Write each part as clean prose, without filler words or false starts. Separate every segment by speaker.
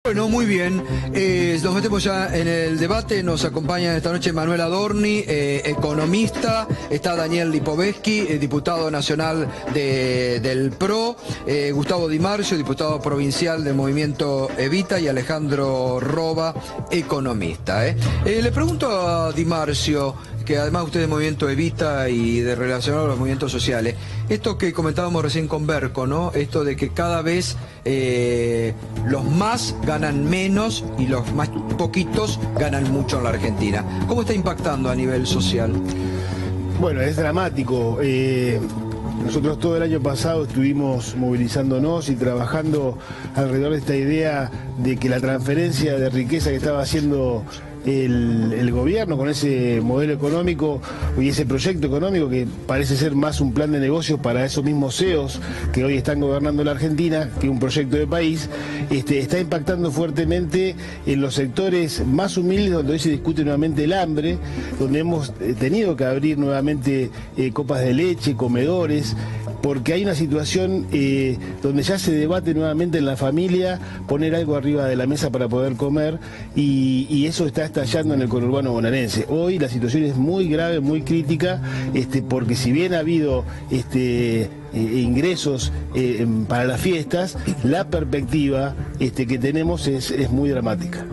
Speaker 1: Bueno, muy bien. Nos metemos ya en el debate. Nos acompaña esta noche Manuel Adorni, economista. Está Daniel Lipovetsky, diputado nacional del PRO. Gustavo Di Marcio, diputado provincial del movimiento Evita. Y Alejandro Roba, economista. Le pregunto a Di Marcio, que además usted es de movimiento Evita y de relacionado a los movimientos sociales, esto que comentábamos recién con Berco, ¿no? Esto de que cada vez los más ganan menos y los más poquitos ganan mucho en la Argentina. ¿Cómo está impactando a nivel social?
Speaker 2: Bueno, es dramático. Nosotros todo el año pasado estuvimos movilizándonos y trabajando alrededor de esta idea de que la transferencia de riqueza que estaba haciendo el gobierno con ese modelo económico y ese proyecto económico que parece ser más un plan de negocios para esos mismos CEOs que hoy están gobernando la Argentina que un proyecto de país, está impactando fuertemente en los sectores más humildes donde hoy se discute nuevamente el hambre, donde hemos tenido que abrir nuevamente copas de leche, comedores, porque hay una situación donde ya se debate nuevamente en la familia poner algo arriba de la mesa para poder comer y eso está estallando en el conurbano bonaerense. Hoy la situación es muy grave, muy crítica, porque si bien ha habido ingresos para las fiestas, la perspectiva que tenemos es muy dramática.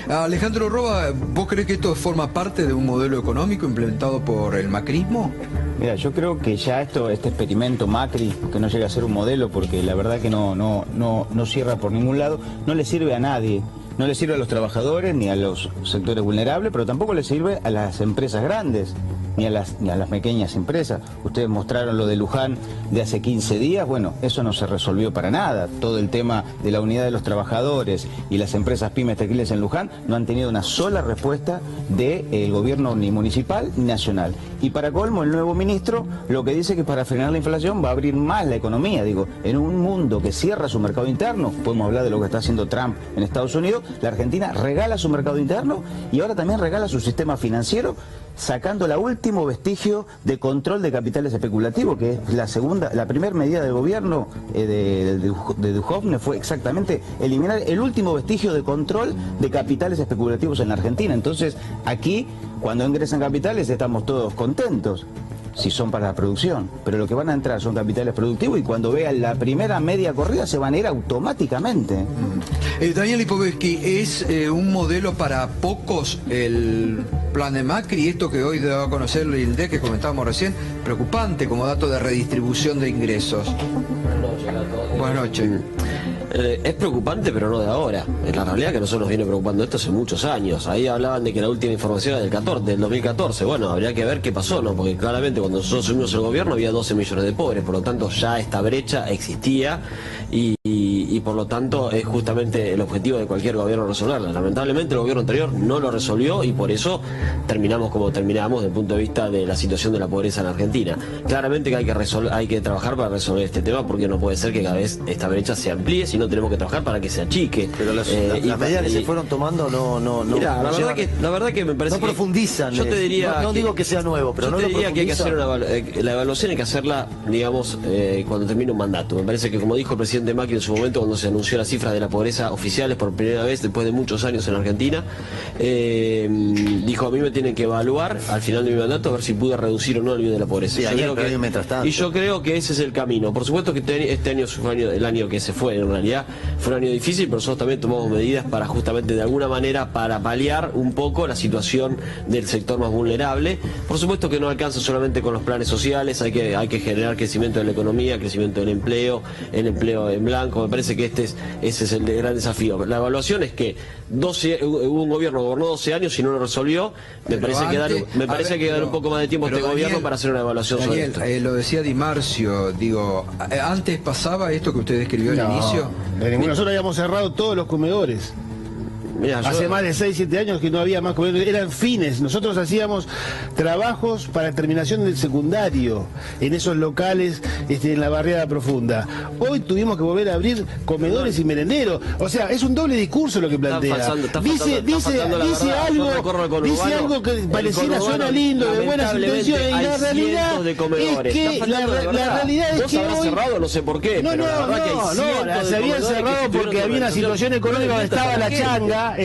Speaker 1: Alejandro Roba, ¿vos crees que esto forma parte de un modelo económico implementado por el macrismo?
Speaker 3: Mira, yo creo que ya este experimento Macri, que no llega a ser un modelo porque la verdad que no cierra por ningún lado, no le sirve a nadie. No le sirve a los trabajadores ni a los sectores vulnerables, pero tampoco le sirve a las empresas grandes, ni a las pequeñas empresas. Ustedes mostraron lo de Luján de hace 15 días, bueno, eso no se resolvió para nada. Todo el tema de la unidad de los trabajadores y las empresas pymes textiles en Luján no han tenido una sola respuesta del gobierno ni municipal ni nacional. Y para colmo, el nuevo ministro lo que dice que para frenar la inflación va a abrir más la economía. Digo, en un mundo que cierra su mercado interno, podemos hablar de lo que está haciendo Trump en Estados Unidos, la Argentina regala su mercado interno y ahora también regala su sistema financiero, sacando el último vestigio de control de capitales especulativos, que es la primera medida del gobierno de Duhovne fue exactamente eliminar el último vestigio de control de capitales especulativos en la Argentina. Entonces, aquí, cuando ingresan capitales, estamos todos contentos, si son para la producción, pero lo que van a entrar son capitales productivos y cuando vean la primera media corrida se van a ir automáticamente.
Speaker 1: Daniel Lipovetsky, ¿es un modelo para pocos el plan de Macri? Esto que hoy debe conocer el INDEC, que comentábamos recién, preocupante como dato de redistribución de ingresos. Buenas noches.
Speaker 4: Es preocupante, pero no de ahora. En la realidad que a nosotros nos viene preocupando esto hace muchos años. Ahí hablaban de que la última información era del 2014. Bueno, habría que ver qué pasó, ¿no? Porque claramente cuando nosotros asumimos el gobierno había 12 millones de pobres, por lo tanto ya esta brecha existía y por lo tanto es justamente el objetivo de cualquier gobierno resolverla. Lamentablemente el gobierno anterior no lo resolvió y por eso terminamos como terminamos desde el punto de vista de la situación de la pobreza en Argentina. Claramente que hay que trabajar para resolver este tema porque no puede ser que cada vez esta brecha se amplíe, sino tenemos que trabajar para que se achique.
Speaker 5: Pero las medidas que se fueron tomando
Speaker 4: mira, la verdad que me parece
Speaker 5: no profundizan.
Speaker 4: Yo te diría
Speaker 5: no digo que sea nuevo, pero
Speaker 4: yo
Speaker 5: no
Speaker 4: te
Speaker 5: lo
Speaker 4: diría que hay que hacer la evaluación, hay que hacerla, digamos, cuando termine un mandato. Me parece que, como dijo el presidente Macri en su momento cuando se anunció las cifras de la pobreza oficiales por primera vez después de muchos años en Argentina, dijo: a mí me tienen que evaluar al final de mi mandato a ver si pude reducir o no el nivel de la pobreza.
Speaker 5: Sí, y
Speaker 4: yo creo que ese es el camino. Por supuesto que este año fue el año que se fue, en realidad fue un año difícil, pero nosotros también tomamos medidas para justamente de alguna manera para paliar un poco la situación del sector más vulnerable. Por supuesto que no alcanza solamente con los planes sociales, hay que generar crecimiento de la economía, crecimiento del empleo, el empleo en blanco. Me parece que ese es el gran desafío. La evaluación es que hubo un gobierno que gobernó 12 años y no lo resolvió. Me parece que dar un poco más de tiempo a este gobierno para hacer una evaluación sobre esto.
Speaker 1: Lo decía Di Marcio, digo, ¿antes pasaba esto que usted describió al inicio?
Speaker 2: Nosotros habíamos cerrado todos los comedores.
Speaker 4: Mirá,
Speaker 2: Hace más de 6, 7 años que no había más comedores, eran fines. Nosotros hacíamos trabajos para terminación del secundario en esos locales en la barriada profunda. Hoy tuvimos que volver a abrir comedores y merenderos. O sea, es un doble discurso lo que plantea. Dice algo que pareciera suena lindo, de buenas intenciones, y la realidad es que la realidad es que
Speaker 4: hoy cerrado, no sé por qué.
Speaker 2: No, se habían cerrado porque había una situación económica donde estaba la changa,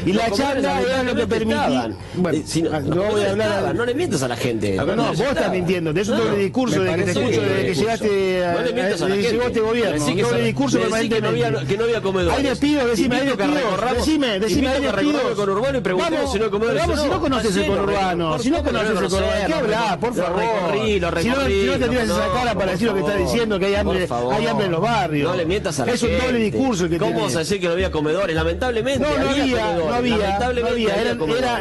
Speaker 2: y la changa era lo que permitía. Bueno, no voy a hablar.
Speaker 4: No le mientas a la gente.
Speaker 2: No, vos estás mintiendo. Es un doble discurso de que te escucho desde que llegaste a este gobierno. Un doble discurso permanentemente.
Speaker 4: Que no había comedores.
Speaker 2: Hay despidos, decime, hay despidos. Decime, hay despidos.
Speaker 4: El conurbano y preguntemos si no hay comedores.
Speaker 2: Vamos, si no conoces el conurbano. Si no conoces el conurbano, ¿qué hablás? Por favor. Si no te tiras esa cara para decir lo que estás diciendo, que hay hambre en los barrios.
Speaker 4: No le mientas a la gente.
Speaker 2: Es un doble discurso que
Speaker 4: ¿Cómo vas a decir que no había comedores? Lamentablemente.
Speaker 2: No había.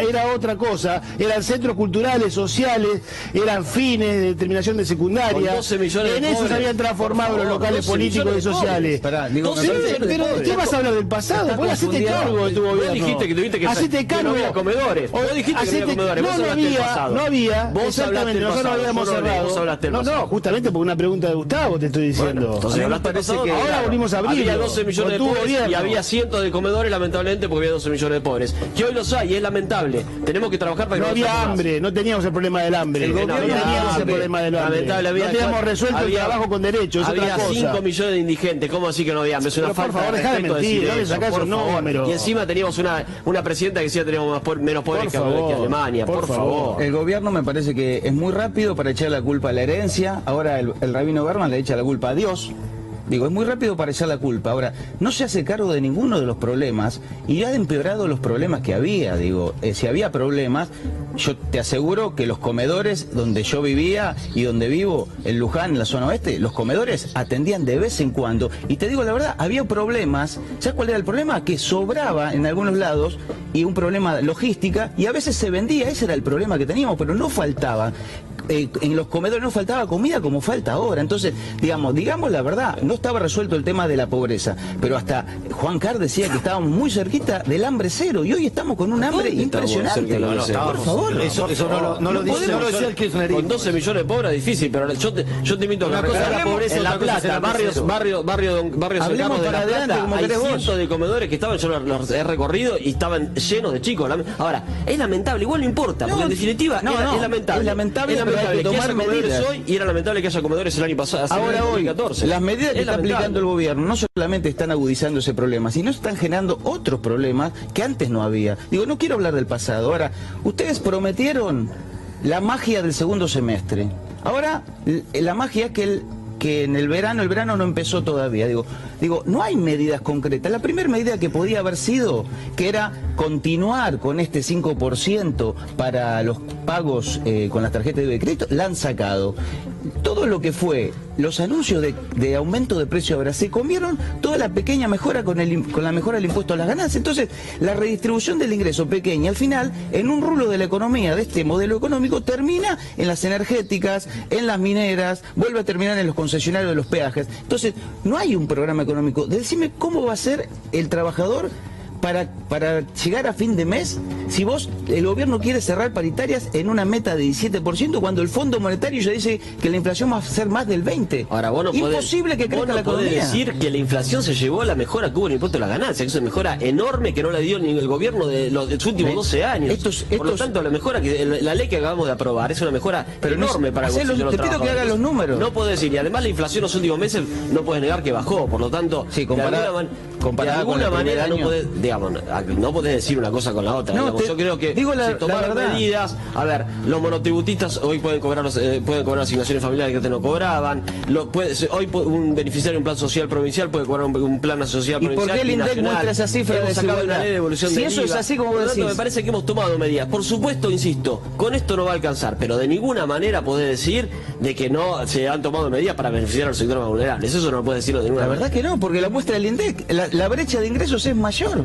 Speaker 2: Era otra cosa. Eran centros culturales, sociales, eran fines de terminación de secundaria. En eso se habían transformado los locales políticos y sociales. Pero ¿qué vas a hablar del pasado? Vos hacete cargo de tu gobierno.
Speaker 4: Vos dijiste que tuviste que
Speaker 2: no
Speaker 4: había comedores. Vos dijiste que no había comedores.
Speaker 2: No había. Exactamente, nosotros habíamos cerrado. No, justamente por una pregunta de Gustavo te estoy diciendo.
Speaker 4: Entonces parece que
Speaker 2: ahora volvimos a abrir.
Speaker 4: Había 12 millones de pobres y había cientos de comedores, lamentablemente, porque había 12 millones de pobres. Que hoy los hay, es lamentable. Tenemos que trabajar para que
Speaker 2: no había hambre, no teníamos el problema del hambre. No teníamos el problema del hambre. No teníamos resuelto el trabajo con derechos.
Speaker 4: Había 5 millones de indigentes. ¿Cómo así que no había hambre? Es una falta de respeto decir eso, por favor. Y encima teníamos una presidenta que decía que teníamos menos pobres que Alemania. Por favor.
Speaker 3: El gobierno me parece que es muy rápido para echar la culpa a la herencia. Ahora el rabino Berman le echa la culpa a Dios. Digo, es muy rápido para echar la culpa. Ahora, no se hace cargo de ninguno de los problemas y ya ha empeorado los problemas que había. Digo, si había problemas, yo te aseguro que los comedores donde yo vivía y donde vivo, en Luján, en la zona oeste, los comedores atendían de vez en cuando. Y te digo la verdad, había problemas. ¿Sabes cuál era el problema? Que sobraba en algunos lados y un problema logística y a veces se vendía. Ese era el problema que teníamos, pero no faltaba. En los comedores no faltaba comida como falta ahora. Entonces, digamos la verdad, no estaba resuelto el tema de la pobreza, pero hasta Juan Carr decía que estábamos muy cerquita del hambre cero y hoy estamos con un hambre impresionante.
Speaker 5: Por favor, eso no lo dice el kirchnerismo.
Speaker 4: Con 12 millones de pobres es difícil, pero yo te invito a recorrer la pobreza en La Plata, barrio San Carlos de La Plata. Hay cientos de comedores que estaban, yo los he recorrido y estaban llenos de chicos. Ahora, es lamentable, igual no importa, porque en definitiva es lamentable.
Speaker 3: Es lamentable
Speaker 4: que haya comedores hoy y era lamentable que haya comedores el año pasado.
Speaker 3: Ahora hoy, las medidas que está aplicando el gobierno no solamente están agudizando ese problema, sino están generando otros problemas que antes no había. Digo, no quiero hablar del pasado. Ahora, ustedes prometieron la magia del segundo semestre. Ahora, la magia es que en el verano no empezó todavía. Digo, no hay medidas concretas. La primera medida que podía haber sido, que era continuar con este 5% para los pagos con las tarjetas de crédito, la han sacado. Todo lo que fue los anuncios de aumento de precio ahora, se comieron toda la pequeña mejora con la mejora del impuesto a las ganancias. Entonces, la redistribución del ingreso pequeña, al final, en un rulo de la economía, de este modelo económico, termina en las energéticas, en las mineras, vuelve a terminar en los concesionarios de los peajes. Entonces, no hay un programa económico. Decime cómo va a ser el trabajador para llegar a fin de mes si el gobierno quiere cerrar paritarias en una meta de 17% cuando el Fondo Monetario ya dice que la inflación va a ser más del 20%.
Speaker 4: Ahora, vos no
Speaker 3: imposible que crezca la economía.
Speaker 4: Podés decir que la inflación se llevó a la mejora que hubo en el impuesto a las ganancias, que es una mejora enorme que no la dio ni el gobierno de los últimos 12 años. Por lo tanto, la mejora la ley que acabamos de aprobar es una mejora enorme para el bolsillo de los trabajadores.
Speaker 3: Te pido que hagas los números.
Speaker 4: No podés decir, y además la inflación en los últimos meses no puedes negar que bajó, por lo tanto,
Speaker 3: sí, de
Speaker 4: alguna manera no podés, no podés decir una cosa con la otra. Yo creo que se tomaron medidas. A ver, los monotributistas hoy pueden cobrar asignaciones familiares que antes no cobraban. Hoy un beneficiario de un plan social provincial puede cobrar un plan social provincial.
Speaker 3: ¿Y por qué el INDEC muestra esa cifra de desigualdad?
Speaker 4: Si eso es así como decís. Me parece que hemos tomado medidas. Por supuesto, insisto, con esto no va a alcanzar, pero de ninguna manera podés decir de que no se han tomado medidas para beneficiar a los sectores más vulnerables. Eso no lo puedes decir de ninguna manera.
Speaker 3: La verdad que no, porque la muestra del INDEC, la brecha de ingresos es mayor.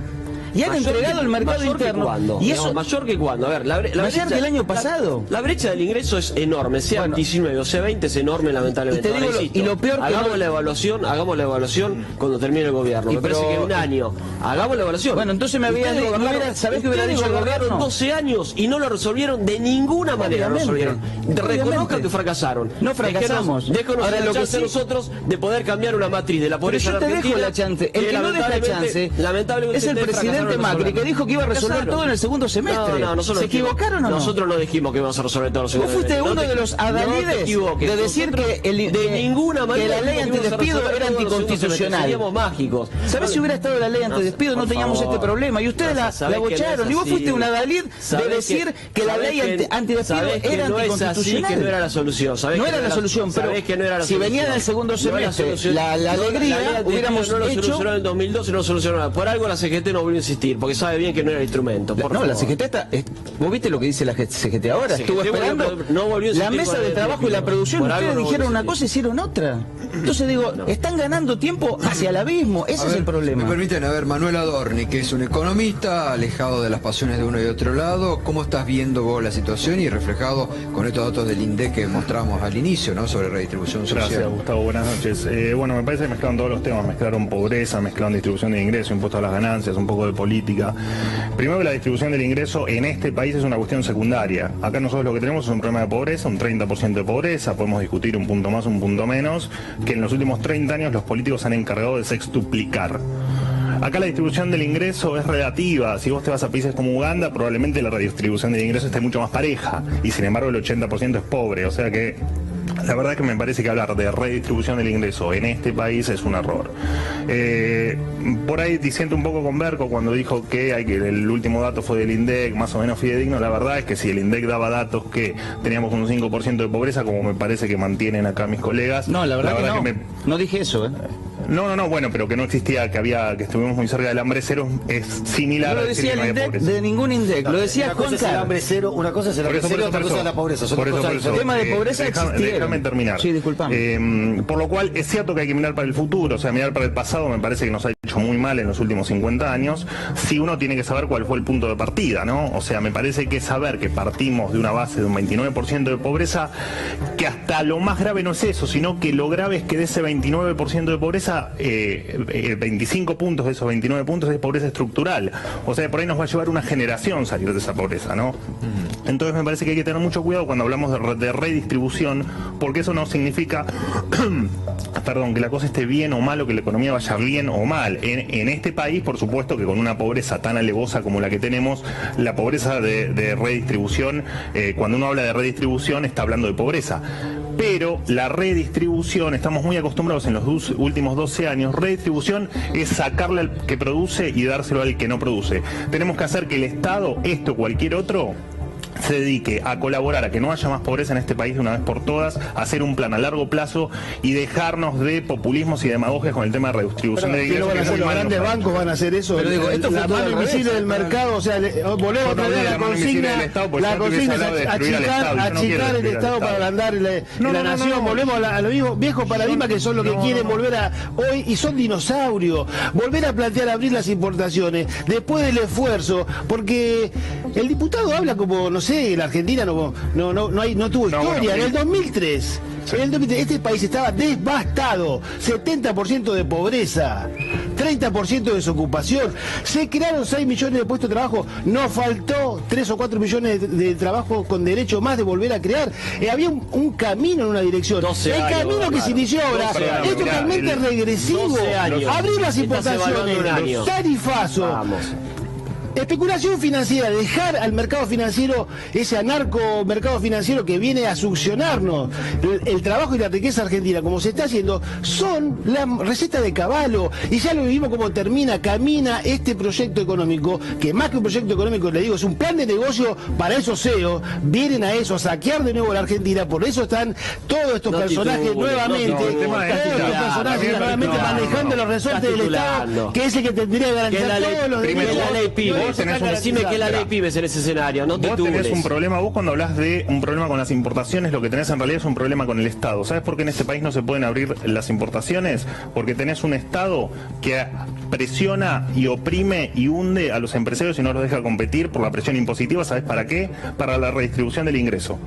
Speaker 3: Y han entregado el mercado interno.
Speaker 4: ¿Y eso mayor que cuándo? A ver, la brecha
Speaker 3: que el año pasado.
Speaker 4: La brecha del ingreso es enorme, sea 19 o sea 20 es enorme, lamentablemente.
Speaker 3: Y lo peor que
Speaker 4: hagamos la evaluación cuando termine el gobierno. Me parece que en un año Hagamos la evaluación.
Speaker 3: Bueno, entonces me había ¿sabés qué hubiera dicho el gobierno?
Speaker 4: 12 años y no lo resolvieron de ninguna manera. Lo resolvieron. Reconozcan que fracasaron.
Speaker 3: No fracasamos.
Speaker 4: Déjanos la chance nosotros de poder cambiar una matriz de la pobreza.
Speaker 3: Pero yo te dejo la chance. El que no deja chance
Speaker 4: lamentablemente
Speaker 3: es el presidente Macri, que dijo que iba a resolver todo en el segundo semestre.
Speaker 4: ¿Se
Speaker 3: equivocaron o no?
Speaker 4: Nosotros no dijimos que íbamos a resolver todo en el segundo semestre.
Speaker 3: Vos fuiste uno de los adalides de decir que
Speaker 4: de ninguna manera
Speaker 3: la ley antidespido era anticonstitucional.
Speaker 4: Seríamos mágicos.
Speaker 3: ¿Sabés si hubiera estado la ley antidespido no teníamos este problema? Y ustedes la bocharon. Y vos fuiste un adalid de decir que la ley antidespido era anticonstitucional.
Speaker 4: Que no era la solución.
Speaker 3: No era la solución, pero si venía en el segundo semestre la alegría, hubiéramos
Speaker 4: no lo
Speaker 3: hecho...
Speaker 4: solucionó en el 2012 y no lo solucionó nada. Por algo la CGT no volvió a insistir, porque sabe bien que no era el instrumento.
Speaker 3: La CGT está... ¿Vos viste lo que dice la CGT ahora? Estuvo esperando la mesa de trabajo y la producción. Ustedes dijeron una cosa y hicieron otra. Entonces digo, están ganando tiempo hacia el abismo. Ese es el problema.
Speaker 1: Me permiten, Manuel Adorni, que es un economista alejado de las pasiones de uno y de otro lado. ¿Cómo estás viendo vos la situación y reflejado con estos datos del INDEC que mostramos al inicio, ¿no?, sobre redistribución social?
Speaker 6: Gracias, Gustavo. Buenas noches. Bueno, me parece que mezclaron todos los temas. Mezclaron pobreza, mezclaron distribución de ingresos, impuestos a las ganancias, un poco de política. Primero, que la distribución del ingreso en este país es una cuestión secundaria. Acá nosotros lo que tenemos es un problema de pobreza, un 30% de pobreza. Podemos discutir un punto más, un punto menos, que en los últimos 30 años los políticos han encargado de sextuplicar. Acá la distribución del ingreso es relativa. Si vos te vas a países como Uganda, probablemente la redistribución del ingreso esté mucho más pareja. Y sin embargo el 80% es pobre. O sea que la verdad es que me parece que hablar de redistribución del ingreso en este país es un error. Por ahí disiento un poco con Berco cuando dijo que el último dato fue del INDEC, más o menos fidedigno. La verdad es que si el INDEC daba datos que teníamos un 5% de pobreza, como me parece que mantienen acá mis colegas...
Speaker 3: No, la verdad que no. No dije eso,
Speaker 6: No, bueno, pero que no existía, que estuvimos muy cerca del hambre cero, es similar.
Speaker 3: No lo decía el INDEC de ningún INDEC, lo decía Juan Carlos.
Speaker 5: Hambre cero, una cosa es el hambre cero y otra cosa es la pobreza.
Speaker 6: El
Speaker 3: tema de pobreza
Speaker 6: déjame terminar.
Speaker 3: Sí, disculpame.
Speaker 6: Por lo cual es cierto que hay que mirar para el futuro, o sea, mirar para el pasado me parece que nos ha hecho muy mal en los últimos 50 años. Si uno tiene que saber cuál fue el punto de partida, ¿no? O sea, me parece que saber que partimos de una base de un 29% de pobreza, que hasta lo más grave no es eso, sino que lo grave es que de ese 29% de pobreza... 25 puntos de esos 29 puntos es pobreza estructural. O sea, por ahí nos va a llevar una generación salir de esa pobreza, ¿no? Entonces me parece que hay que tener mucho cuidado cuando hablamos de redistribución, porque eso no significa perdón, que la cosa esté bien o mal, o que la economía vaya bien o mal. En este país, por supuesto que con una pobreza tan alevosa como la que tenemos, la pobreza de redistribución, cuando uno habla de redistribución está hablando de pobreza. Pero la redistribución, estamos muy acostumbrados en los últimos 12 años, redistribución es sacarle al que produce y dárselo al que no produce. Tenemos que hacer que el Estado, esto o cualquier otro, se dedique a colaborar a que no haya más pobreza en este país de una vez por todas, a hacer un plan a largo plazo y dejarnos de populismos y demagogias con el tema de redistribución de ingresos.
Speaker 2: Los grandes bancos van a hacer eso.
Speaker 3: Pero digo, esto fue
Speaker 2: la mano invisible del mercado, o sea, volvemos a perder la consigna es achicar el Estado para agrandar la nación. Volvemos a los viejos paradigmas que son lo que quieren volver a hoy, y son dinosaurios. Volver a plantear abrir las importaciones después del esfuerzo, porque el diputado habla como, no sé, la Argentina no tuvo historia. En el 2003, este país estaba devastado, 70% de pobreza, 30% de desocupación, se crearon 6 millones de puestos de trabajo, nos faltó 3 o 4 millones de trabajo con derecho más de volver a crear. Había un camino en una dirección. El camino que se inició ahora es totalmente regresivo. Abrir las importaciones, tarifazo. Especulación financiera, dejar al mercado financiero, ese anarco mercado financiero que viene a succionarnos el trabajo y la riqueza argentina, como se está haciendo, son la receta de Caballo. Y ya lo vimos cómo camina este proyecto económico, que más que un proyecto económico, le digo, es un plan de negocio para esos CEOs. Vienen a eso, a saquear de nuevo a la Argentina, por eso están todos estos personajes nuevamente manejando los resortes del Estado, que es el que tendría que garantizar todos los derechos.
Speaker 4: Decime que la ley pibes en ese escenario, no te
Speaker 6: Vos tenés un problema, vos cuando hablas de un problema con las importaciones, lo que tenés en realidad es un problema con el Estado. ¿Sabes por qué en este país no se pueden abrir las importaciones? Porque tenés un Estado que presiona y oprime y hunde a los empresarios y no los deja competir por la presión impositiva. ¿Sabes para qué? Para la redistribución del ingreso.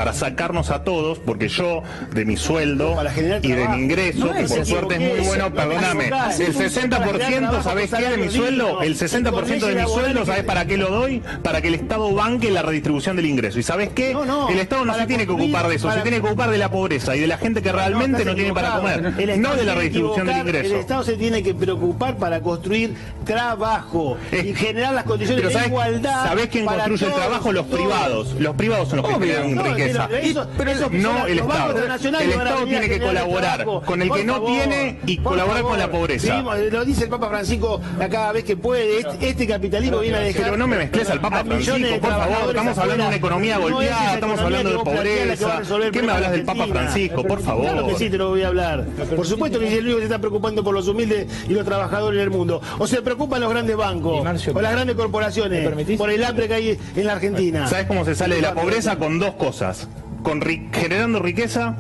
Speaker 6: para sacarnos a todos, porque yo, de mi sueldo
Speaker 2: Para generar
Speaker 6: y de
Speaker 2: trabajo.
Speaker 6: mi ingreso,
Speaker 5: No
Speaker 6: que
Speaker 5: es
Speaker 6: por
Speaker 5: así,
Speaker 6: suerte es muy bueno, perdóname, el 60%, ¿sabés qué de mi sueldo? El 60% de mi sueldo, ¿sabés para qué lo doy? Para que el Estado banque la redistribución del ingreso. ¿Y sabés qué? El Estado no se tiene que ocupar de eso, se tiene que ocupar de la pobreza y de la gente que realmente no tiene para comer, no de la redistribución del ingreso.
Speaker 2: El Estado se tiene que preocupar para construir trabajo y generar las condiciones
Speaker 6: Pero
Speaker 2: de igualdad.
Speaker 6: ¿sabés quién
Speaker 2: para
Speaker 6: construye el
Speaker 2: todos,
Speaker 6: trabajo? Los privados. Los privados son los que generan riqueza. No el Estado. El Estado tiene que colaborar con el que no tiene y colaborar con la pobreza.
Speaker 2: Lo dice el Papa Francisco cada vez que puede. Este capitalismo viene a dejar.
Speaker 6: Pero no me mezcles al Papa Francisco, por favor. Estamos hablando de una economía golpeada, estamos hablando de pobreza. ¿Qué me hablas del Papa Francisco, por favor?
Speaker 2: Claro que sí, te lo voy a hablar. Por supuesto que es el único que se está preocupando por los humildes y los trabajadores del mundo. O se preocupan los grandes bancos, o las grandes corporaciones, por el hambre que hay en la Argentina.
Speaker 6: ¿Sabes cómo se sale de la pobreza? Con dos cosas. Generando riqueza,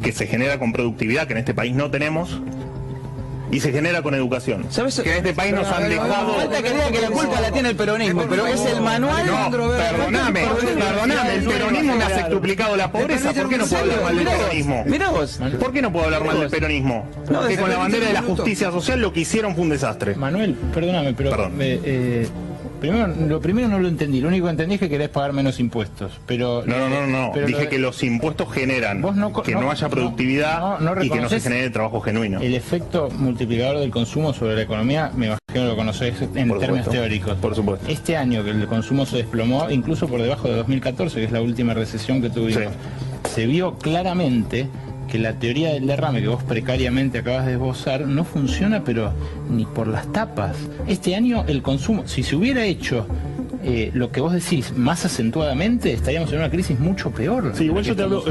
Speaker 6: que se genera con productividad, que en este país no tenemos, y se genera con educación.
Speaker 5: ¿Sabes?
Speaker 6: Que en este país nos han dejado...
Speaker 5: Falta que diga que la culpa la tiene el peronismo, pero es el manual.
Speaker 6: No, perdóname, el peronismo me ha sextuplicado la pobreza. ¿Por qué no puedo hablar mal del peronismo?
Speaker 5: Mirá vos.
Speaker 6: ¿Por qué no puedo hablar mal del peronismo? Que con la bandera de la justicia social lo que hicieron fue un desastre.
Speaker 7: Manuel, perdóname, pero
Speaker 6: Perdón.
Speaker 7: Lo primero no lo entendí. Lo único que entendí es que querés pagar menos impuestos. Pero
Speaker 6: No.
Speaker 7: pero
Speaker 6: Dije que los impuestos generan que no haya productividad y que no se genere trabajo genuino.
Speaker 7: el efecto multiplicador del consumo sobre la economía, me imagino que lo conocés en
Speaker 6: Por
Speaker 7: términos
Speaker 6: supuesto,
Speaker 7: teóricos.
Speaker 6: por supuesto.
Speaker 7: Este año que el consumo se desplomó, incluso por debajo de 2014, que es la última recesión que tuvimos, se vio claramente que la teoría del derrame que vos precariamente acabas de esbozar no funciona, pero ni por las tapas. Este año el consumo, si se hubiera hecho lo que vos decís más acentuadamente, estaríamos en una crisis mucho peor.
Speaker 6: Sí, igual yo te hablo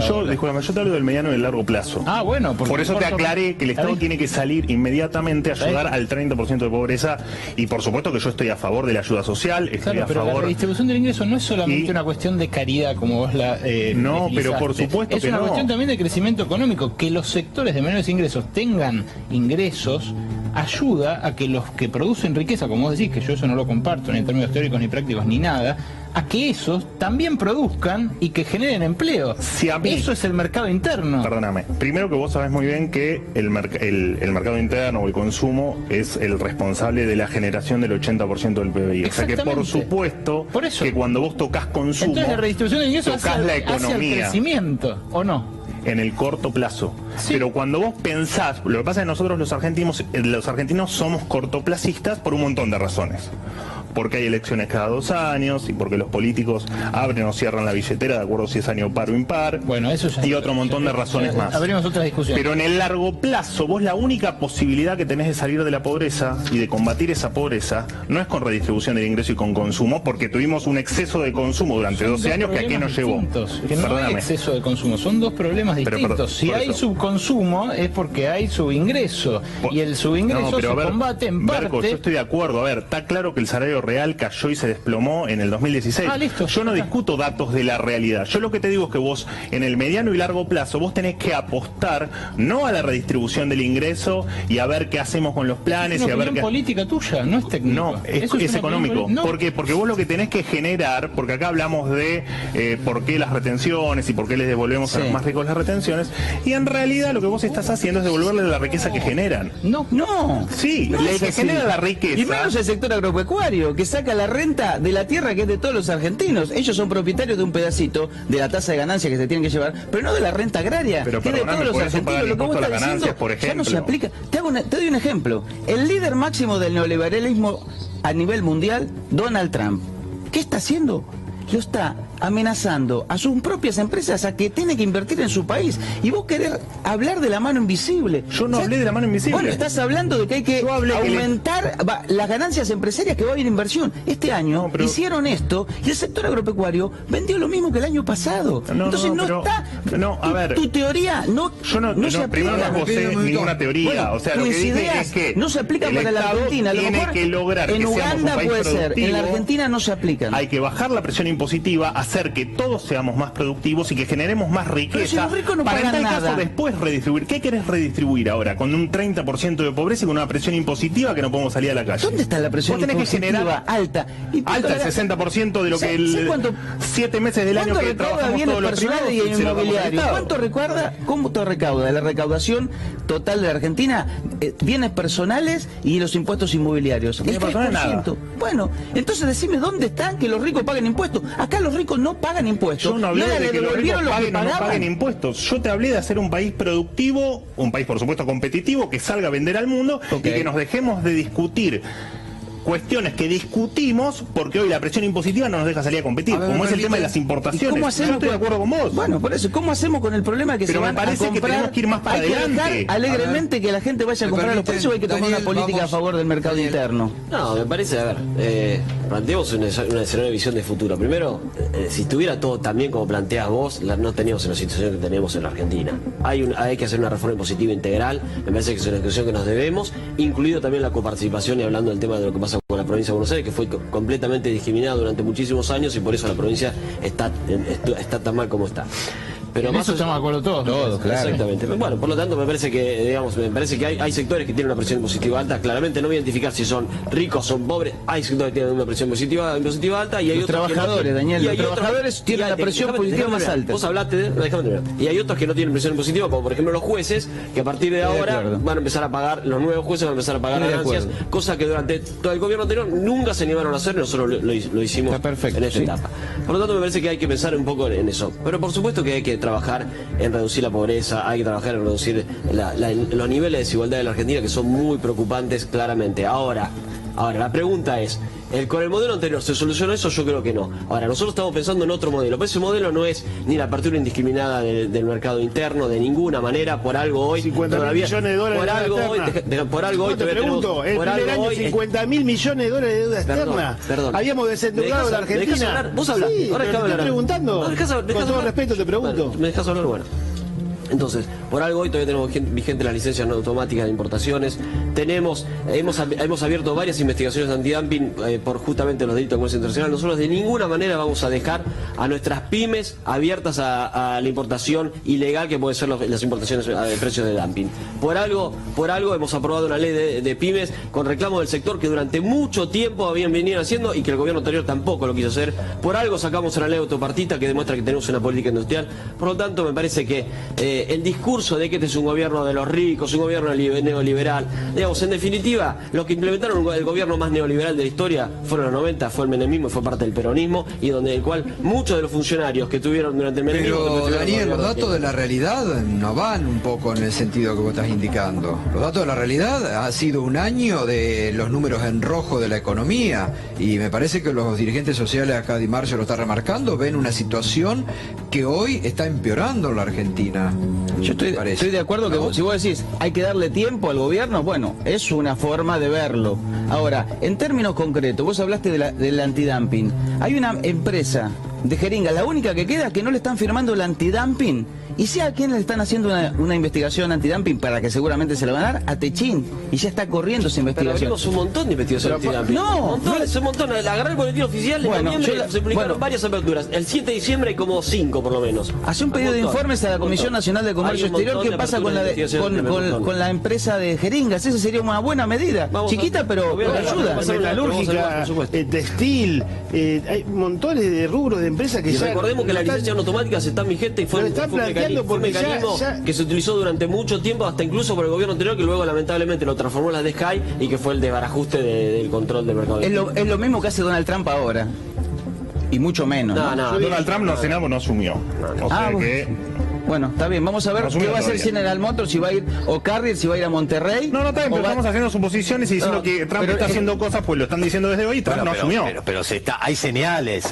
Speaker 6: del mediano y del largo plazo.
Speaker 7: Ah, bueno,
Speaker 6: por eso te aclaré que el Estado tiene que salir inmediatamente a ayudar al 30% de pobreza, y por supuesto que yo estoy a favor de la ayuda social, estoy a
Speaker 7: pero
Speaker 6: favor...
Speaker 7: la redistribución del ingreso no es solamente una cuestión de caridad, como vos la
Speaker 6: no, pero por supuesto
Speaker 7: es
Speaker 6: que
Speaker 7: una
Speaker 6: no.
Speaker 7: cuestión también de crecimiento económico. Que los sectores de menores ingresos tengan ingresos ayuda a que los que producen riqueza, como vos decís, que yo eso no lo comparto ni en términos teóricos ni prácticos ni nada, a que esos también produzcan y que generen empleo.
Speaker 6: Si a mí,
Speaker 7: eso es el mercado interno.
Speaker 6: Perdóname, primero que vos sabés muy bien que el mercado interno o el consumo es el responsable de la generación del 80% del PBI. O sea que por supuesto que cuando vos tocas consumo,
Speaker 7: entonces la redistribución del ingreso
Speaker 6: tocas la economía.
Speaker 7: Hacia el crecimiento, ¿o no?
Speaker 6: En el corto plazo. Sí. Pero cuando vos pensás, lo que pasa es que nosotros los argentinos somos cortoplacistas por un montón de razones. Porque hay elecciones cada 2 años y porque los políticos abren o cierran la billetera de acuerdo si es año par o impar.
Speaker 7: Bueno, eso ya,
Speaker 6: y otro montón de razones más.
Speaker 7: Abrimos otra discusión.
Speaker 6: Pero en el largo plazo, vos la única posibilidad que tenés de salir de la pobreza y de combatir esa pobreza no es con redistribución del ingreso y con consumo, porque tuvimos un exceso de consumo durante 12 años que a qué nos llevó.
Speaker 7: Que no hay exceso de consumo, son dos problemas distintos. Si hay subconsumo es porque hay subingreso. Y el subingreso se combate en parte.
Speaker 6: Berco, yo estoy de acuerdo. A ver, está claro que el salario real cayó y se desplomó en el 2016. Yo no discuto datos de la realidad. Yo lo que te digo es que vos, en el mediano y largo plazo, vos tenés que apostar no a la redistribución del ingreso y a ver qué hacemos con los planes.
Speaker 7: Es
Speaker 6: y a ver
Speaker 7: qué política tuya, no es técnica.
Speaker 6: No, es económico. No. ¿Por qué? Porque vos lo que tenés que generar, porque acá hablamos de por qué las retenciones y por qué les devolvemos a los más ricos las retenciones, y en realidad lo que vos estás haciendo es devolverle la riqueza que generan.
Speaker 5: No.
Speaker 6: Sí, que genera la riqueza.
Speaker 5: Y menos el sector agropecuario, que saca la renta de la tierra, que es de todos los argentinos. Ellos son propietarios de un pedacito de la tasa de ganancia que se tienen que llevar, pero no de la renta agraria,
Speaker 6: pero
Speaker 5: que es de todos los argentinos. Lo que vos estás diciendo ya no se aplica. Te doy un ejemplo. El líder máximo del neoliberalismo a nivel mundial, Donald Trump, ¿qué está haciendo? Lo está amenazando a sus propias empresas a que tiene que invertir en su país. Y vos querés hablar de la mano invisible.
Speaker 6: Yo no hablé de la mano invisible.
Speaker 5: Bueno, estás hablando de que hay que aumentar las ganancias empresarias, que va a haber inversión. Este año hicieron esto y el sector agropecuario vendió lo mismo que el año pasado. Entonces tu teoría no se aplica.
Speaker 6: Primero no posee ninguna teoría.
Speaker 5: Bueno,
Speaker 6: o sea, lo que dije es que
Speaker 5: no se aplica para la Argentina. A lo mejor
Speaker 6: que lograr
Speaker 5: en
Speaker 6: que
Speaker 5: Uganda
Speaker 6: seamos un país
Speaker 5: puede ser, en la
Speaker 6: productivo.
Speaker 5: Argentina no se aplican.
Speaker 6: Hay que bajar la presión impositiva, hacer que todos seamos más productivos y que generemos más riqueza,
Speaker 5: si los ricos no
Speaker 6: para en
Speaker 5: pagan
Speaker 6: tal
Speaker 5: nada.
Speaker 6: caso después redistribuir. ¿Qué querés redistribuir ahora? Con un 30% de pobreza y con una presión impositiva que no podemos salir a la calle.
Speaker 5: ¿Dónde está la presión
Speaker 6: Vos tenés que
Speaker 5: impositiva
Speaker 6: generar
Speaker 5: alta? Y
Speaker 6: alta, el 60% de lo que
Speaker 5: ¿sé cuánto-
Speaker 6: 7 meses del año que
Speaker 5: recauda
Speaker 6: trabajamos
Speaker 5: bienes
Speaker 6: todos los
Speaker 5: personales
Speaker 6: privados
Speaker 5: y
Speaker 6: se lo damos al
Speaker 5: inmobiliarios?
Speaker 6: Estado.
Speaker 5: ¿Cuánto recauda la recaudación total de la Argentina? Bienes personales y los impuestos inmobiliarios. El
Speaker 6: Bienes personales,
Speaker 5: 3%. Bueno, entonces decime dónde están que los ricos paguen impuestos. Acá los ricos no pagan impuestos.
Speaker 6: Yo no hablé
Speaker 5: le
Speaker 6: de que los ricos
Speaker 5: devolvieron lo que
Speaker 6: paguen o no
Speaker 5: pagaban.
Speaker 6: paguen impuestos. Yo te hablé de hacer un país productivo, un país por supuesto competitivo, que salga a vender al mundo y que nos dejemos de discutir cuestiones que discutimos porque hoy la presión impositiva no nos deja salir a competir,
Speaker 1: A ver,
Speaker 6: como es el
Speaker 1: permite-
Speaker 6: tema de las importaciones.
Speaker 5: ¿Cómo
Speaker 6: Yo
Speaker 5: hacemos
Speaker 6: estoy de acuerdo con vos.
Speaker 5: Bueno, por eso, ¿cómo hacemos con el problema que
Speaker 6: Pero
Speaker 5: se
Speaker 6: me
Speaker 5: van
Speaker 6: parece
Speaker 5: a comprar?
Speaker 6: que tenemos que ir más para
Speaker 5: Hay que dejar
Speaker 6: adelante.
Speaker 5: alegremente que la gente vaya a
Speaker 1: ¿Me
Speaker 5: comprar a los
Speaker 1: permiten,
Speaker 5: precios, hay que tomar
Speaker 1: Daniel,
Speaker 5: una política
Speaker 1: vamos,
Speaker 5: a favor del mercado
Speaker 1: Daniel.
Speaker 5: interno.
Speaker 4: No, me parece, a ver, planteemos una escenario de visión de futuro. Primero, si estuviera todo tan bien como planteas vos, no teníamos la situación que tenemos en la Argentina. Hay que hacer una reforma impositiva integral, me parece que es una discusión que nos debemos, incluido también la coparticipación y hablando del tema de lo que pasa con la provincia de Buenos Aires, que fue completamente discriminada durante muchísimos años y por eso la provincia está tan mal como está. Pero
Speaker 7: En eso estamos de acuerdo todos.
Speaker 5: claro.
Speaker 4: Exactamente. Bueno, por lo tanto me parece que, hay sectores que tienen una presión impositiva alta. Claramente no voy a identificar si son ricos, son pobres. Hay sectores que tienen una presión impositiva alta y hay
Speaker 5: Los
Speaker 4: otros
Speaker 5: trabajadores,
Speaker 4: que no.
Speaker 5: Daniel,
Speaker 4: Y
Speaker 5: los
Speaker 4: hay otros-
Speaker 5: trabajadores tienen
Speaker 4: y
Speaker 5: la presión positiva más
Speaker 4: terminar.
Speaker 5: alta.
Speaker 4: Vos hablaste déjame terminar. Y hay otros que no tienen presión impositiva, como por ejemplo los jueces, que a partir de
Speaker 5: Estoy de
Speaker 4: ahora
Speaker 5: acuerdo.
Speaker 4: van a empezar a pagar, los nuevos jueces van a empezar a pagar
Speaker 5: Estoy de
Speaker 4: ganancias,
Speaker 5: acuerdo.
Speaker 4: cosa que durante todo el gobierno anterior nunca se animaron a hacer y nosotros lo hicimos
Speaker 5: Está perfecto,
Speaker 4: en esta
Speaker 5: sí.
Speaker 4: etapa. Por lo tanto me parece que hay que pensar un poco en eso. Pero por supuesto que hay que trabajar en reducir la pobreza, hay que trabajar en reducir los niveles de desigualdad de la Argentina, que son muy preocupantes claramente. Ahora, la pregunta es, ¿con el modelo anterior se solucionó eso? Yo creo que no. Ahora, nosotros estamos pensando en otro modelo, pero ese modelo no es ni la apertura indiscriminada del mercado interno, de ninguna manera, por algo hoy
Speaker 2: 50.000
Speaker 4: todavía...
Speaker 2: millones de dólares
Speaker 4: por
Speaker 2: de
Speaker 4: algo
Speaker 2: deuda
Speaker 4: hoy,
Speaker 2: externa.
Speaker 4: por algo hoy
Speaker 2: No, te
Speaker 4: todavía
Speaker 2: pregunto,
Speaker 4: tenemos-
Speaker 2: el
Speaker 4: por
Speaker 2: primer
Speaker 4: algo
Speaker 2: año
Speaker 4: hoy-
Speaker 2: 50.000 millones de dólares de deuda
Speaker 4: Perdón,
Speaker 2: externa.
Speaker 4: perdón.
Speaker 2: Habíamos desendeudado a la
Speaker 4: ¿Me dejás
Speaker 2: Argentina.
Speaker 4: hablar? Vos hablás,
Speaker 2: Sí,
Speaker 4: ahora
Speaker 2: pero
Speaker 4: déjame
Speaker 2: te estoy
Speaker 4: hablar.
Speaker 2: preguntando.
Speaker 4: No, dejás
Speaker 2: Con todo
Speaker 4: hablar.
Speaker 2: respeto te pregunto.
Speaker 4: Bueno, ¿me dejás hablar? Bueno. Entonces, por algo hoy todavía tenemos vigentes las licencias no automáticas de importaciones. Hemos abierto varias investigaciones de antidumping por justamente los delitos de comercio internacional. Nosotros de ninguna manera vamos a dejar a nuestras pymes abiertas a la importación ilegal que puede ser las importaciones a precios de dumping. Por algo hemos aprobado una ley de pymes con reclamos del sector que durante mucho tiempo habían venido haciendo y que el gobierno anterior tampoco lo quiso hacer. Por algo sacamos una ley autopartita que demuestra que tenemos una política industrial. Por lo tanto, me parece que el discurso de que este es un gobierno de los ricos, un gobierno neoliberal, digamos, en definitiva, los que implementaron el gobierno más neoliberal de la historia fueron los 90, fue el menemismo y fue parte del peronismo, y donde el cual muchos de los funcionarios que tuvieron durante el menemismo...
Speaker 1: Pero Daniel, los datos de la realidad no van un poco en el sentido que vos estás indicando. Los datos de la realidad ha sido un año de los números en rojo de la economía y me parece que los dirigentes sociales, acá Di Marcio lo está remarcando, ven una situación que hoy está empeorando en la Argentina.
Speaker 5: Yo estoy de acuerdo que si vos decís hay que darle tiempo al gobierno, bueno, es una forma de verlo. Ahora, en términos concretos, vos hablaste del antidumping. Hay una empresa de jeringa, la única que queda, que no le están firmando el antidumping. ¿Y si a quién le están haciendo una investigación antidumping para que seguramente se la van a dar? A Techín. Y ya está corriendo esa
Speaker 4: Pero
Speaker 5: investigación.
Speaker 4: abrimos un montón de investigaciones antidumping. Es un montón. Agarré el boletín oficial de noviembre, se publicaron varias aperturas. El 7 de diciembre hay como 5 por lo menos.
Speaker 5: Hace un pedido de informes a la Comisión Nacional de Comercio Exterior. ¿Qué pasa con la empresa de jeringas? Esa sería una buena medida. Chiquita, pero ayuda.
Speaker 2: Metalúrgica, textil, hay montones de rubros de empresas que
Speaker 4: y
Speaker 2: ya...
Speaker 4: recordemos que las licencias automáticas están vigentes y fue un mecanismo que se utilizó durante mucho tiempo, hasta incluso por el gobierno anterior, que luego lamentablemente lo transformó en la de Sky y que fue el desbarajuste del control del mercado.
Speaker 5: Es lo mismo que hace Donald Trump ahora. Y mucho menos.
Speaker 6: Donald Trump no asumió. O sea que...
Speaker 5: Bueno, está bien, vamos a ver qué va a hacer General Motors, si va a ir, o Carrier, si va a ir a Monterrey.
Speaker 6: No, está bien, pero estamos haciendo suposiciones y diciendo que Trump está haciendo cosas, pues lo están diciendo desde hoy y Trump no asumió.
Speaker 8: Pero hay señales,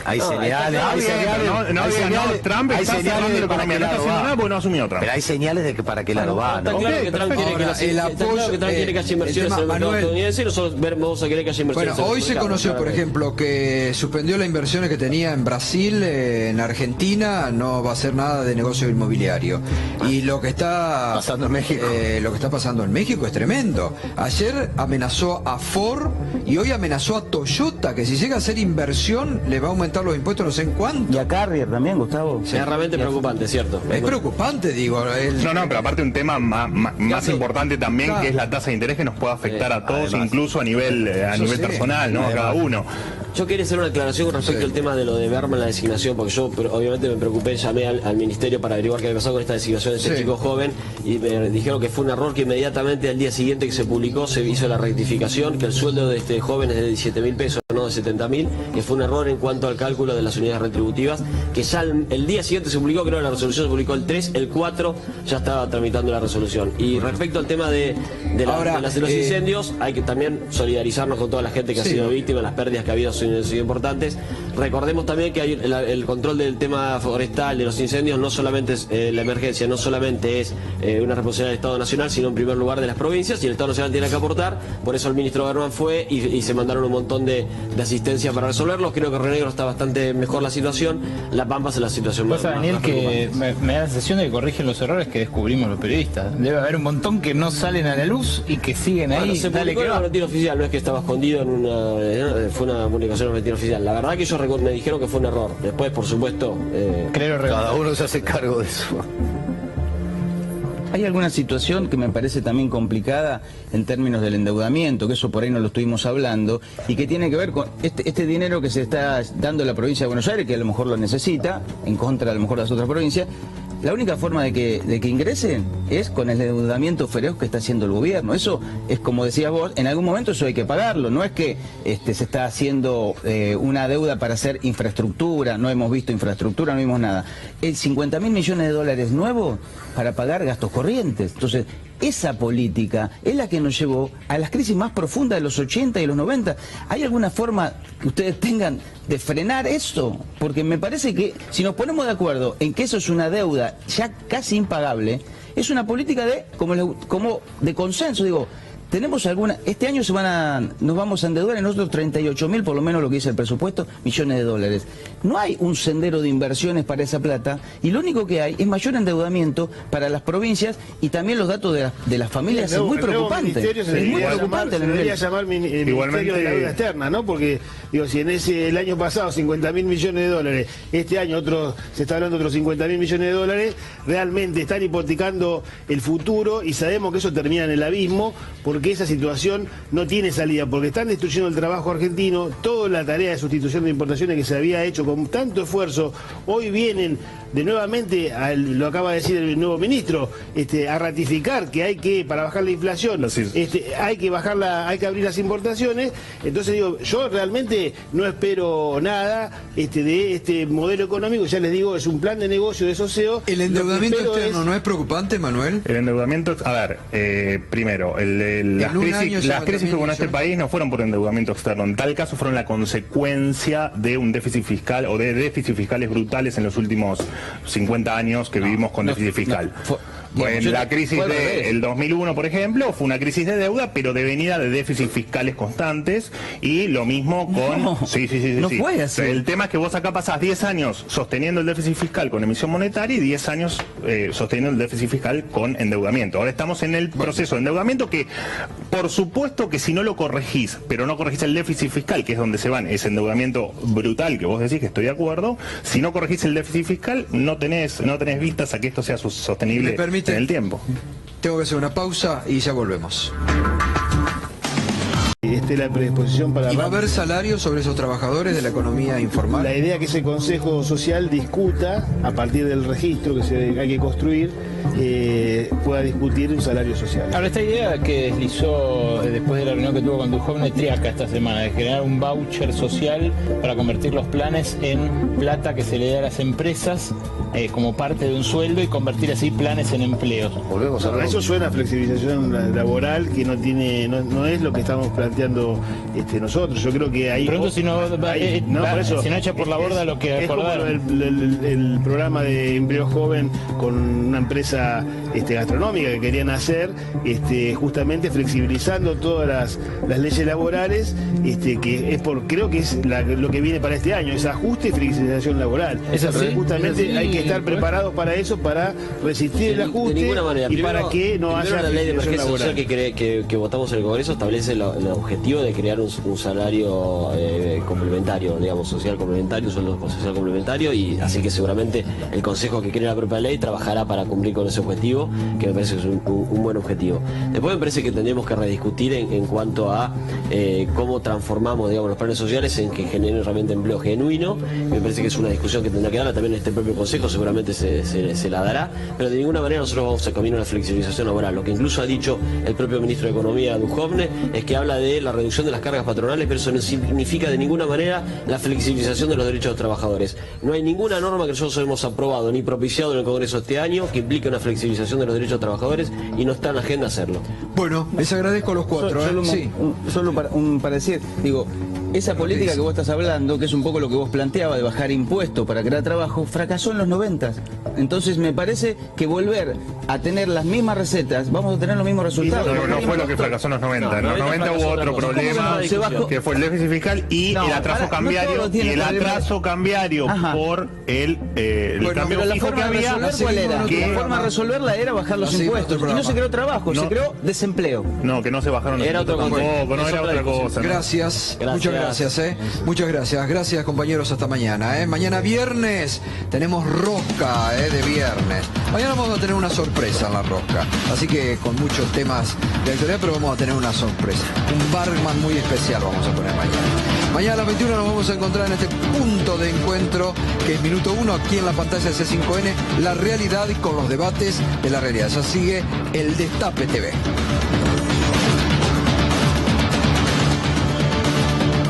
Speaker 8: Trump
Speaker 6: está cerrando la economía, no está haciendo nada porque no asumió Trump.
Speaker 8: Pero hay señales de que para qué lado va, ¿no?
Speaker 4: Está claro que Trump quiere que haya inversiones en el mercado estadounidense y nosotros vamos a querer que haya inversiones.
Speaker 1: Bueno, hoy se conoció, por ejemplo, que suspendió las inversiones que tenía en Brasil, en Argentina, no va a hacer nada de negocio inmobiliario. inmobiliario. Y lo que está
Speaker 8: pasando en México.
Speaker 1: Lo que está pasando en México es tremendo. Ayer amenazó a Ford y hoy amenazó a Toyota, que si llega a hacer inversión le va a aumentar los impuestos no sé en cuánto.
Speaker 5: Y a Carrier también, Gustavo.
Speaker 4: Es realmente preocupante, ¿cierto?
Speaker 1: Es preocupante, digo.
Speaker 6: No, pero aparte un tema más importante también, que es la tasa de interés, que nos puede afectar a todos,
Speaker 4: además,
Speaker 6: incluso a nivel personal, ¿no? A cada uno.
Speaker 4: Yo quería hacer una aclaración con respecto al tema de lo de Berman, la designación, porque yo obviamente me preocupé, llamé al ministerio para averiguar qué había pasado con esta designación de este chico joven, y me dijeron que fue un error, que inmediatamente al día siguiente que se publicó se hizo la rectificación, que el sueldo de este joven es de 17.000 pesos, no de 70.000, que fue un error en cuanto al cálculo de las unidades retributivas, que ya el día siguiente se publicó, creo que la resolución se publicó el 3, el 4 ya estaba tramitando la resolución. Y respecto al tema de los incendios, hay que también solidarizarnos con toda la gente que ha sido víctima, las pérdidas que ha habido han sido importantes. Recordemos también que hay el control del tema forestal, de los incendios, no solamente es la emergencia, no solamente es una responsabilidad del Estado Nacional, sino en primer lugar de las provincias, y el Estado Nacional tiene que aportar. Por eso el ministro Berman fue y se mandaron un montón de asistencia para resolverlos. Creo que Río Negro está bastante mejor la situación, La Pampa es la situación más
Speaker 7: Daniel, que me da la sensación de que corrigen los errores que descubrimos los periodistas. Debe haber un montón que no salen a la luz y que siguen ahí.
Speaker 4: Se publicó en el boletín oficial, no es que estaba escondido en fue una publicación en el boletín oficial. La verdad que ellos me dijeron que fue un error. Después, por supuesto,
Speaker 8: cada uno se hace cargo de eso.
Speaker 5: Hay alguna situación que me parece también complicada en términos del endeudamiento, que eso por ahí no lo estuvimos hablando, y que tiene que ver con este dinero que se está dando a la provincia de Buenos Aires, que a lo mejor lo necesita, en contra a lo mejor de las otras provincias. La única forma de que ingresen es con el endeudamiento feroz que está haciendo el gobierno. Eso es, como decías vos, en algún momento eso hay que pagarlo. No es que se está haciendo una deuda para hacer infraestructura, no hemos visto infraestructura, no vimos nada. El 50.000 millones de dólares nuevos para pagar gastos corrientes. Entonces, esa política es la que nos llevó a las crisis más profundas de los 80 y los 90. ¿Hay alguna forma que ustedes tengan de frenar eso? Porque me parece que si nos ponemos de acuerdo en que eso es una deuda ya casi impagable, es una política como de consenso. Digo, tenemos alguna, este año nos vamos a endeudar en otros 38.000, por lo menos lo que dice el presupuesto, millones de dólares. No hay un sendero de inversiones para esa plata, y lo único que hay es mayor endeudamiento para las provincias, y también los datos de las familias es muy preocupante.
Speaker 2: Es muy preocupante. Se debería llamar Ministerio de la Deuda Externa, ¿no? Porque, digo, si el año pasado 50.000 millones de dólares, este año se está hablando de otros 50.000 millones de dólares, realmente están hipotecando el futuro, y sabemos que eso termina en el abismo, porque esa situación no tiene salida, porque están destruyendo el trabajo argentino, toda la tarea de sustitución de importaciones que se había hecho con tanto esfuerzo. Hoy vienen de nuevamente, lo acaba de decir el nuevo ministro, a ratificar que hay que, para bajar la inflación, hay que abrir las importaciones. Entonces digo, yo realmente no espero nada de este modelo económico. Ya les digo, es un plan de negocio de Soceo.
Speaker 1: ¿El endeudamiento externo no es preocupante, Manuel?
Speaker 6: El endeudamiento, primero, las crisis que hubo en este país no fueron por endeudamiento externo. En tal caso fueron la consecuencia de un déficit fiscal o de déficits fiscales brutales en los últimos 50 años que vivimos con déficit fiscal. La crisis del 2001, por ejemplo, fue una crisis de deuda, pero devenida de déficits fiscales constantes, y lo mismo con...
Speaker 5: No fue así.
Speaker 6: El tema es que vos acá pasás 10 años sosteniendo el déficit fiscal con emisión monetaria y 10 años sosteniendo el déficit fiscal con endeudamiento. Ahora estamos en el proceso de endeudamiento que, por supuesto que si no lo corregís, pero no corregís el déficit fiscal, que es donde se van ese endeudamiento brutal que vos decís, que estoy de acuerdo, si no corregís el déficit fiscal, no tenés vistas a que esto sea sostenible en el tiempo.
Speaker 1: Tengo que hacer una pausa y ya volvemos.
Speaker 2: La predisposición para...
Speaker 1: ¿Y va a haber salarios sobre esos trabajadores de la economía informal?
Speaker 2: La idea es que ese Consejo Social discuta, a partir del registro que hay que construir, pueda discutir un salario social.
Speaker 7: Ahora, esta idea que deslizó después de la reunión que tuvo con Duhovne Triaca esta semana, de generar un voucher social para convertir los planes en plata que se le da a las empresas como parte de un sueldo, y convertir así planes en empleos.
Speaker 8: Volvemos a
Speaker 2: eso suena a flexibilización laboral, que no es lo que estamos planteando nosotros. Yo creo que ahí...
Speaker 7: Pronto si no echa por la borda lo que
Speaker 2: es como el programa de empleo joven con una empresa empresa gastronómica que querían hacer, justamente flexibilizando todas las leyes laborales, que es creo que es lo que viene para este año, es ajuste y flexibilización laboral. Justamente hay que estar preparados para eso, para resistir el ajuste y para que no haya
Speaker 4: la ley de emergencia
Speaker 2: laboral.
Speaker 4: social que votamos en el Congreso establece el objetivo de crear un salario complementario, digamos, social complementario, un sueldo social complementario, y así que seguramente el Consejo que crea la propia ley trabajará para cumplir con ese objetivo, que me parece que es un buen objetivo. Después me parece que tendremos que rediscutir en cuanto a cómo transformamos, digamos, los planes sociales en que generen realmente empleo genuino. Me parece que es una discusión que tendrá que darla también este propio Consejo, seguramente se la dará, pero de ninguna manera nosotros vamos a caminar a la flexibilización laboral. Lo que incluso ha dicho el propio ministro de Economía, Duhovne, es que habla de la reducción de las cargas patronales, pero eso no significa de ninguna manera la flexibilización de los derechos de los trabajadores. No hay ninguna norma que nosotros hemos aprobado ni propiciado en el Congreso este año que implique una flexibilización de los derechos de los trabajadores, y no está en la agenda hacerlo.
Speaker 1: Bueno, les agradezco a los cuatro.
Speaker 5: Solo para decir, digo, esa política que vos estás hablando, que es un poco lo que vos planteabas de bajar impuestos para crear trabajo, fracasó en los 90. Entonces me parece que volver a tener las mismas recetas, vamos a tener los mismos resultados.
Speaker 6: No fue lo que fracasó en los 90. En los 90 hubo otro problema, que fue el déficit fiscal y el atraso cambiario. Y el atraso cambiario por el cambio fijo que había.
Speaker 5: ¿Cuál era? La forma de resolverla era bajar los impuestos. Y no se creó trabajo, se creó desempleo.
Speaker 6: No, que no se bajaron los impuestos tampoco, no era otra cosa.
Speaker 1: Gracias, muchas gracias. Muchas gracias. Gracias, compañeros, hasta mañana. Mañana viernes tenemos rosca de viernes. Mañana vamos a tener una sorpresa en la rosca. Así que con muchos temas de actualidad, pero vamos a tener una sorpresa. Un barman muy especial vamos a poner mañana. Mañana a las 21 nos vamos a encontrar en este punto de encuentro, que es Minuto 1, aquí en la pantalla de C5N, la realidad y con los debates de la realidad. Ya sigue el Destape TV.